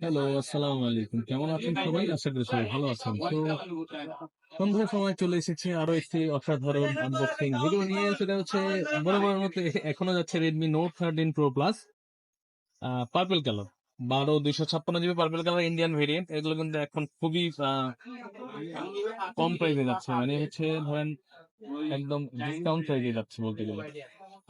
Hello, আসসালামু আলাইকুম। কেমন আছেন সবাই? আশা করি সবাই ভালো আছেন। তো সন্ধ্যার সময় চলে এসেছে আরো একটি অসাধারণ আনবক্সিং ভিডিও নিয়ে। সেটা হচ্ছে বরাবরের মতো এখনো যাচ্ছে Redmi Note 13 Pro Plus purple colour 12/256 GB purple colour Indian variant. এগুলো কিন্তু এখন খুবই কম প্রাইসে যাচ্ছে, মানে হচ্ছে ধরেন একদম ডিসকাউন্ট প্রাইসে যাচ্ছে বলতে গেলে।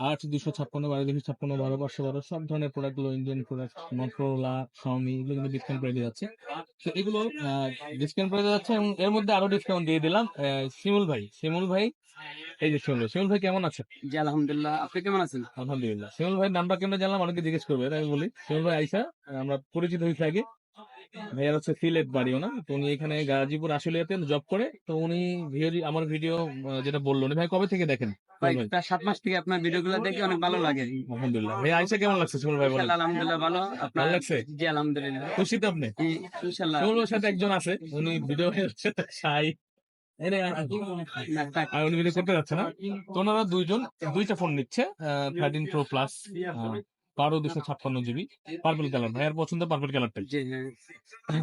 8/256, 12/256, 12/512 সব ধরনের প্রোডাক্ট গুলো, ইন্ডিয়ান প্রোডাক্ট, মটোরোলা, শাওমি, এগুলো কিন্তু ডিসকাউন্ট প্রাইসে যাচ্ছে। তো এগুলো ডিসকাউন্ট প্রাইসে যাচ্ছে এবং এর মধ্যে আরো ডিসকাউন্ট দিয়ে দিলাম। শিমুল ভাই, এই যে শিমুল ভাই কেমন আছে? জি আলহামদুলিল্লাহ, আপনি কেমন আছেন? আলহামদুলিল্লাহ। শিমুল ভাই নামটা কেন জানলাম অনেকে জিজ্ঞেস করবে, তাই আমি বলি শিমুল ভাই আইসা, আমরা পরিচিত হয়েছি আগে। ভাইয়ার হচ্ছে সিলেট বাড়িও না, তো উনি এখানে গাজীপুর আশুলিয়াতে জব করে। তো উনি আমার ভিডিও যেটা বললো, উনি ভাই কবে থেকে দেখেন? ভাই শিমুল ভাই প্রায় 7 মাস থেকে আপনার ভিডিওগুলো দেখে অনেক ভালো লাগে। আলহামদুলিল্লাহ। ভাই আইসা কেমন লাগছে শিমুল ভাই বলেন? ইনশাআল্লাহ আলহামদুলিল্লাহ ভালো। আপনার ভালো লাগছে? জি আলহামদুলিল্লাহ। খুশি তো আপনি? ইনশাআল্লাহ। শিমুল ভাইয়ের সাথে একজন আছে, উনি ভিডিও সাথে সাই আর উনি ভিডিও করতে যাচ্ছে না। তো ওনারা দুইটা ফোন নিচ্ছে, 13 Pro Plus 12/256 GB purple colour. ভাইয়ার পছন্দ পার্পল কালারটাই। জি হ্যাঁ।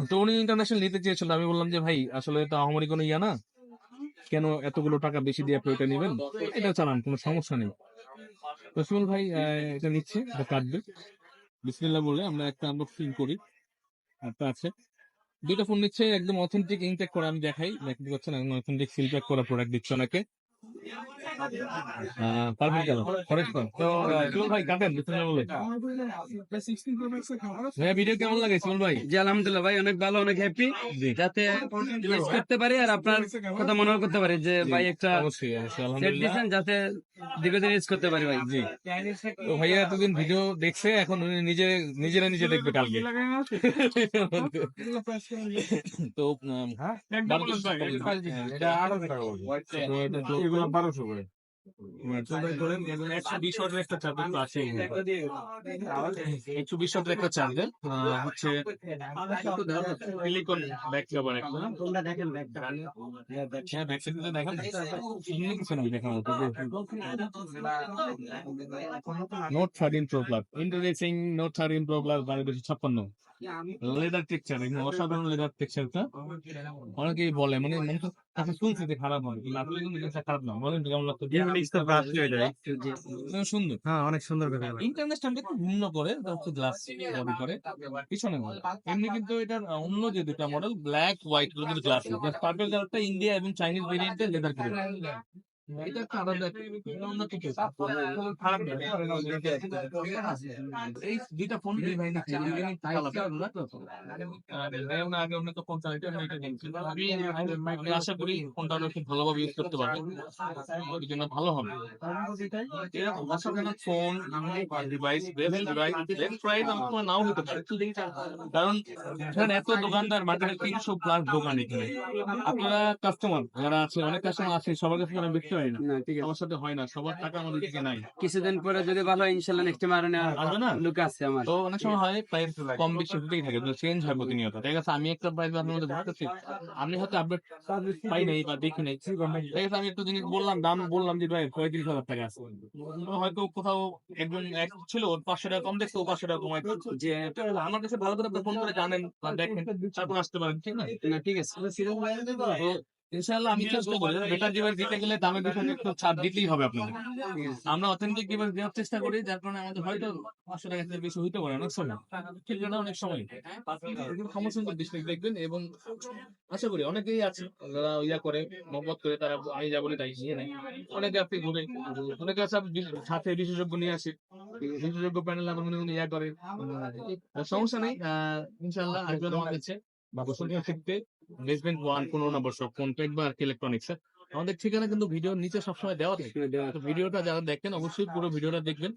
তো উনি ইন্টারন্যাশনাল নিতে চেয়েছিল। আমি বললাম যে ভাই আসলে তো আহামরি কোনো ইয়া না, কেন এতগুলো টাকা বেশি দিয়ে আপনি এটা নেবেন, এটা চালান, কোনো সমস্যা নেই। তো শিমুল ভাই এটা নিচ্ছে, এটা কাটবে। বিসমিল্লাহ বলে আমরা একটা আনবক্সিং করি। একটা আছে, দুইটা ফোন নিচ্ছে, একদম অথেন্টিক ইনটেক করা। আমি দেখাই, দেখতে পাচ্ছেন একদম অথেন্টিক সিল প্যাক করা প্রোডাক্ট দিচ্ছে ওনাকে। পারফেক্ট গেল ফরেস্ট পাম্প। তো শিমুল ভাই কাটেন, বিসমিল্লাহ বলে। ভাইয়া ভিডিও কেমন লাগে শিমুল ভাই? জি আলহামদুলিল্লাহ ভাই, অনেক ভালো, অনেক হ্যাপি জি যাতে ইউজ করতে পারি আর আপনার কথা মনে করতে পারি যে জি ভাই একটা অবশ্যই অবশ্যই সেট আলহামদুলিল্লাহ। দিয়েছেন যাতে দীর্ঘদিন ইউজ করতে পারি ভাই। জি, তো ভাইয়া এতদিন ভিডিও দেখছে, এখন উনি নিজে দেখবে কালকে। তো এটা 1200 করে। 120 ওয়াটের একটা চার্জার তো আছে, 120 ওয়াটের একটা চার্জার হচ্ছে সিলিকন ব্যাক কভার একটা। হ্যাঁ, ব্যাক সাইডে দেখেন, এমনি কিছু নাই দেখার মতো। Note 13 Pro Plus, introducing note 13 Pro Plus 12/256 leather texture, অসাধারণ লেদার টেক্সচারটা। অনেকেই বলে, মানে কাছে শুনছি যে খারাপ হয়, কিন্তু আসলে কিন্তু জিনিসটা খারাপ না। বলেন কেমন লাগতো? সুন্দর, হ্যাঁ, অনেক সুন্দর করে। ইন্টারন্যাশনাল একটু ভিন্ন করে, এটা হচ্ছে গ্লাস বডি করে পিছনে মডেল। এমনি কিন্তু এটার অন্য যে দুটা মডেল ব্ল্যাক হোয়াইট গুলো কিন্তু গ্লাস, পার্পল কালারটা ইন্ডিয়া এবং চাইনিজ ভেরিয়েন্টের লেদার করে। এটা একটা আলাদা অন্য কিছু খারাপ না। এই দুইটা ফোন দুই ভাই নিচ্ছে, দুইজনই আগে অন্য তো ফোন চালাইতো, আমি এটা কিনছি। আমি আশা করি ফোনটা অনেক খুব ভালোভাবে ইউজ করতে পারবে, ওই জন্য ভালো হবে। এরকম অসাধারণ phone, device, best device, best price আমার নাও হতে পারে, কারণ এখানে এত দোকানদার, মার্কেটে 300+ দোকান এখানে। আপনারা কাস্টমার যারা আছে, অনেক কাস্টমার আছে, সবার কাছে আমি দেখতে পাই না, না ঠিক আছে, আমার সাথে হয় না, সবার টাকা আমাদের দিকে নাই। কিছুদিন পরে যদি ভালো হয় ইনশাআল্লাহ নেক্সট টাইম আরো আসবে না? লুক আছে আমার। তো অনেক সময় হয় প্রাইস কম বেশি হতেই থাকে, চেঞ্জ হয় প্রতিনিয়ত। ঠিক আছে, আমি একটা প্রাইস আপনার মধ্যে বুঝতেছি, আমি হয়তো আপডেট পাই নাই বা দেখি নাই। ঠিক আছে, আমি একটা জিনিস বললাম, দাম বললাম যে ভাই 35,000 টাকা আছে, হয়তো কোথাও একজন এক ছিল, ওর 500 টাকা কম দেখছে, ও 500 টাকা কমাই দিচ্ছে। যে আমার কাছে ভালো করে ফোন করে জানেন বা দেখেন, তারপর আসতে পারেন, ঠিক না? না ঠিক আছে। তো ইনশাআল্লাহ আমি চেষ্টা করি, বেটার ডিভাইস দিতে গেলে দামের বিষয়ে একটু ছাড় দিতেই হবে আপনাদের। আমরা অথেন্টিক ডিভাইস দেওয়ার চেষ্টা করি, যার কারণে আমাদের হয়তো 500 টাকা থেকে বেশি হইতে পারে অনেক সময়, ঠিক না? অনেক সময় সমস্যা ডিসপ্লে দেখবেন। এবং আশা করি অনেকেই আছে যারা ইয়া করে, মহব্বত করে, তারা আমি যা বলি তাই নিয়ে নেয়। অনেকে আপনি ঘুরে, অনেকে আছে সাথে বিশেষজ্ঞ নিয়ে আসে, বিশেষজ্ঞ প্যানেল আমার মনে ইয়া করে, সমস্যা নেই। ইনশাআল্লাহ আসবেন আমার কাছে বসুন্ধরা থেকে, বেসমেন্ট 1, 15 নম্বর শপ, কন্ট্যাক্ট বা ইলেকট্রনিক্স। আমাদের ঠিকানা কিন্তু ভিডিওর নিচে সবসময় দেওয়া থাকে। তো ভিডিওটা যারা দেখেন অবশ্যই পুরো ভিডিওটা দেখবেন।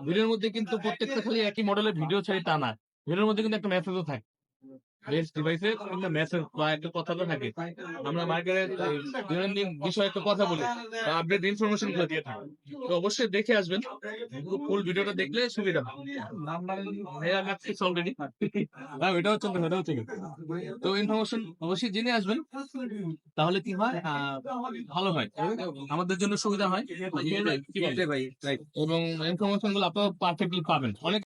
ভিডিওর মধ্যে কিন্তু প্রত্যেকটা খালি একই মডেলের ভিডিও ছাড়ি তা না, ভিডিওর মধ্যে কিন্তু একটা মেসেজও থাকে। বেস্ট ডিভাইসের একটা মেসেজ বা একটা কথা তো থাকে। আমরা মার্কেটের দৈনন্দিন বিষয়ে একটা কথা বলি, আপডেট ইনফরমেশন গুলো দিয়ে থাকি। তো অবশ্যই দেখে আসবেন, ফুল ভিডিওটা দেখলে সুবিধা হয়। ভাইয়া কাছে অলরেডি, হ্যাঁ এটাও চলবে, এটাও চলবে। তো ইনফরমেশন অবশ্যই জেনে আসবেন, তাহলে কি হয়, ভালো হয়, আমাদের জন্য সুবিধা হয়, কি বলেন? ভাই এবং ইনফরমেশন গুলো আপনারা পারফেক্টলি পাবেন। অনেক